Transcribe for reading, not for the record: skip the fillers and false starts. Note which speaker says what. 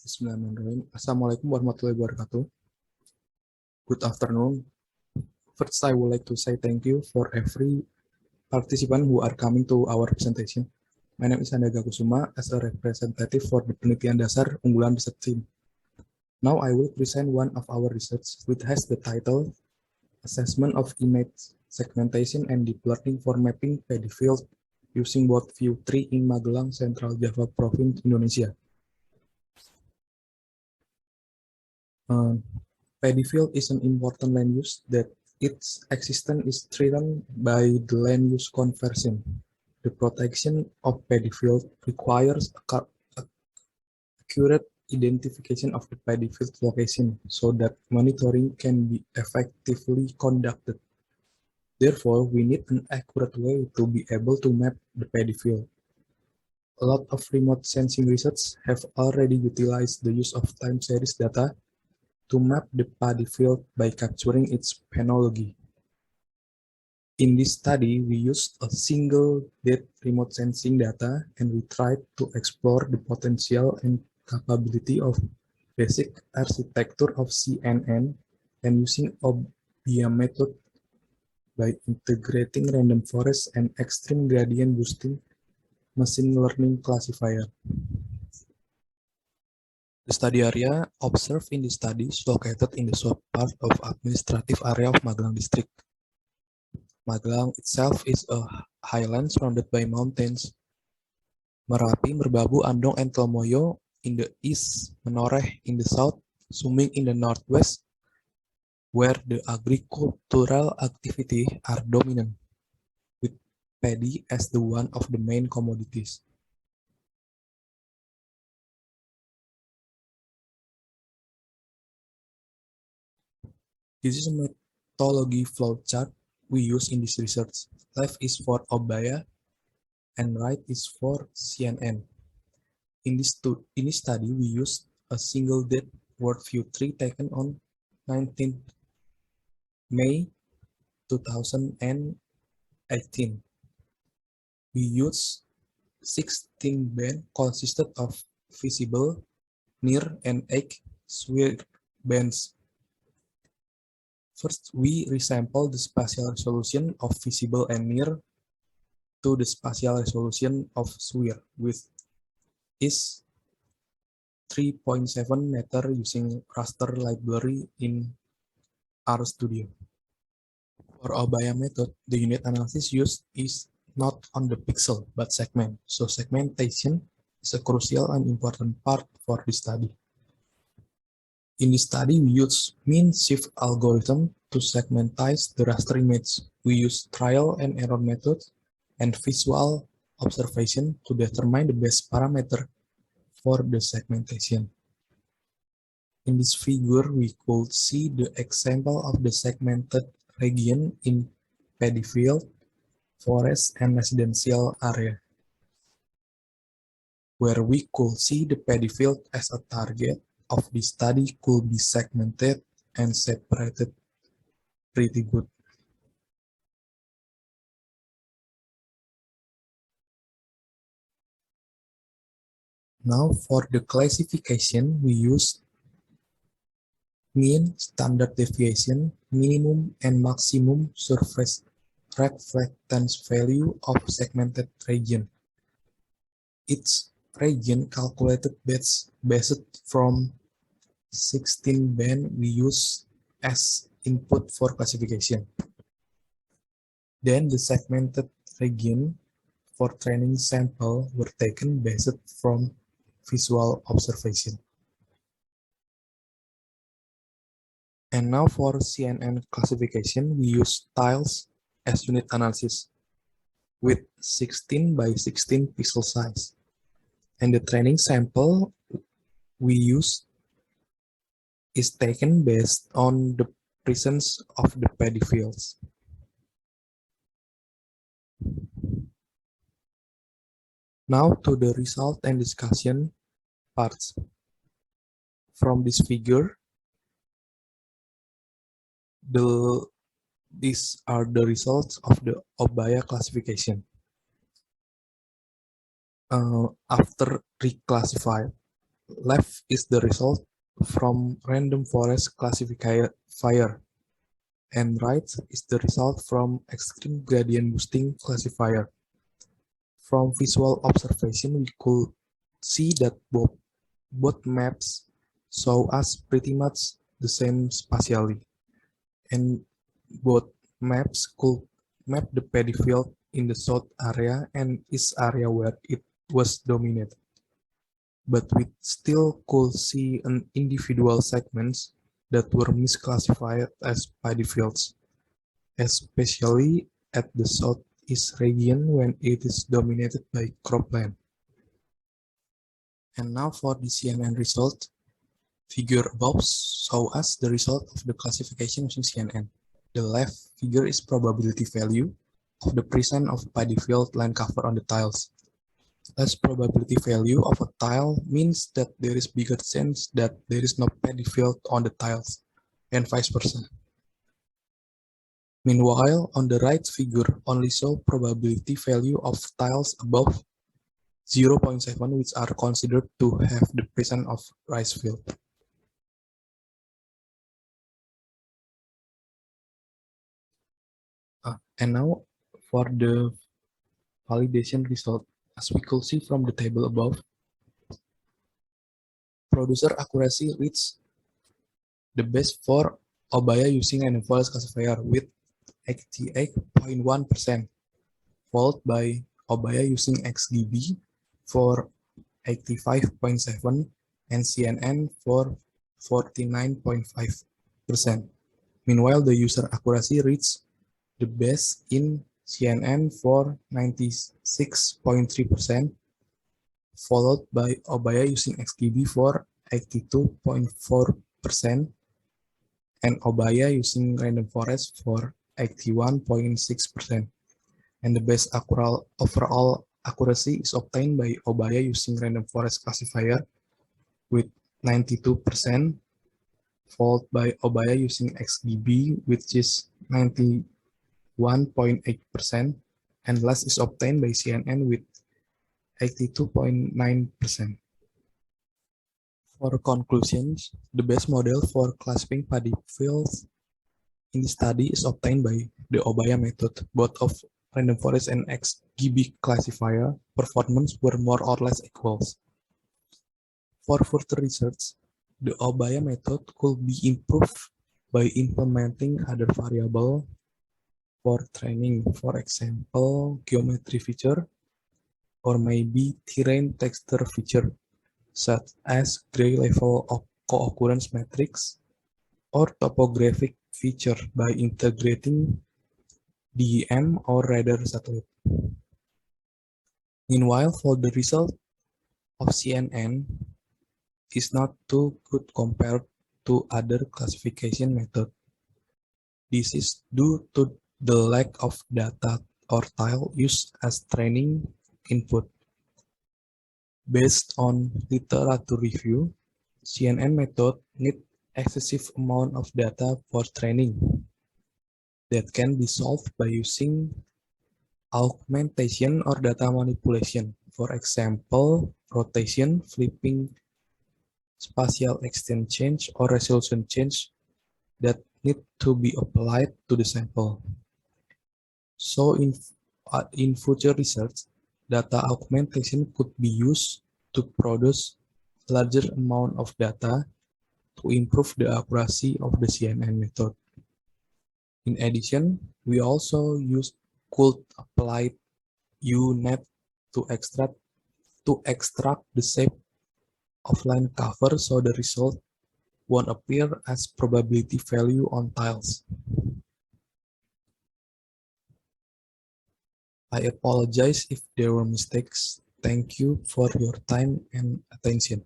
Speaker 1: Bismillahirrahmanirrahim. Assalamualaikum warahmatullahi wabarakatuh. Good afternoon. First, I would like to say thank you for every participant who are coming to our presentation. My name is Sandaga Kusuma as a representative for the Penelitian Dasar Unggulan Research Team. Now I will present one of our research which has the title Assessment of Image Segmentation and Deep Learning for Mapping Paddy Field using both View 3 in Magelang, Central Java Province, Indonesia. Paddy field is an important land use that its existence is threatened by the land use conversion. The protection of paddy field requires accurate identification of the paddy field location so that monitoring can be effectively conducted. Therefore, we need an accurate way to be able to map the paddy field. A lot of remote sensing research have already utilized the use of time series data to map the paddy field by capturing its phenology. In this study, we used a single depth remote sensing data and we tried to explore the potential and capability of basic architecture of CNN and using OBIA method by integrating random forest and extreme gradient boosting machine learning classifier. The study area observed in the study is located in the south part of administrative area of Magelang district. Magelang itself is a highland surrounded by mountains. Merapi, Merbabu, Andong, and Telomoyo in the east, Menoreh in the south, Suming in the northwest, where the agricultural activity are dominant, with paddy as the one of the main commodities. This is a methodology flowchart we use in this research. Left is for OBIA and right is for CNN. In this study, we used a single date world view 3 taken on 19th May 2018. We used 16 bands consisted of visible, near, and edge SWIR bands. First, we resample the spatial resolution of visible and near to the spatial resolution of SWIR, which is 3.7 meter using raster library in RStudio. For OBIA method, the unit analysis used is not on the pixel, but segment. So segmentation is a crucial and important part for the study. In this study, we use mean shift algorithm to segmentize the raster image. We use trial and error methods and visual observation to determine the best parameter for the segmentation. In this figure, we could see the example of the segmented region in paddy field, forest, and residential area, where we could see the paddy field as a target of the study could be segmented and separated pretty good. Now for the classification, we use mean, standard deviation, minimum, and maximum surface reflectance value of segmented region. Each region calculated based from 16 band we use as input for classification. Then the segmented region for training sample were taken based from visual observation. And now for CNN classification, we use tiles as unit analysis with 16 by 16 pixel size. And the training sample we use is taken based on the presence of the paddy fields. Now to the result and discussion parts. From this figure, these are the results of the OBIA classification. After reclassified, left is the result from random forest classifier, and right is the result from extreme gradient boosting classifier. From visual observation, we could see that both maps show us pretty much the same spatially, and both maps could map the paddy field in the south area and east area where it was dominated. But we still could see an individual segments that were misclassified as paddy fields, especially at the southeast region when it is dominated by cropland. And now for the CNN result, figure above show us the result of the classification using CNN. The left figure is probability value of the presence of paddy field land cover on the tiles. Less probability value of a tile means that there is bigger chance that there is no paddy field on the tiles, and vice versa. Meanwhile, on the right figure only show probability value of tiles above 0.7 which are considered to have the presence of rice field. And now for the validation result. As we could see from the table above, producer accuracy reached the best for Obaya using an forest classifier with 88.1%, followed by Obaya using XGB for 85.7% and CNN for 49.5%. Meanwhile, the user accuracy reached the best in CNN for 96.3%, followed by Obaya using XGB for 82.4%, and Obaya using Random Forest for 81.6%. And the best overall accuracy is obtained by Obaya using Random Forest classifier with 92%, followed by Obaya using XGB, which is 91.8%, and last is obtained by CNN with 82.9%. For conclusions, the best model for classifying paddy fields in the study is obtained by the Obaya method. Both of Random Forest and XGB classifier performance were more or less equal. For further research, the Obaya method could be improved by implementing other variables for training, for example, geometry feature, or maybe terrain texture feature, such as gray level of co-occurrence matrix, or topographic feature by integrating DEM or radar satellite. Meanwhile, for the result of CNN is not too good compared to other classification methods. This is due to the lack of data or tile used as training input. Based on literature review, CNN method need excessive amount of data for training that can be solved by using augmentation or data manipulation. For example, rotation, flipping, spatial extent change, or resolution change that need to be applied to the sample. So in future research, data augmentation could be used to produce larger amount of data to improve the accuracy of the CNN method. In addition, we also could apply UNet to extract the shape of line cover so the result won't appear as probability value on tiles. I apologize if there were mistakes. Thank you for your time and attention.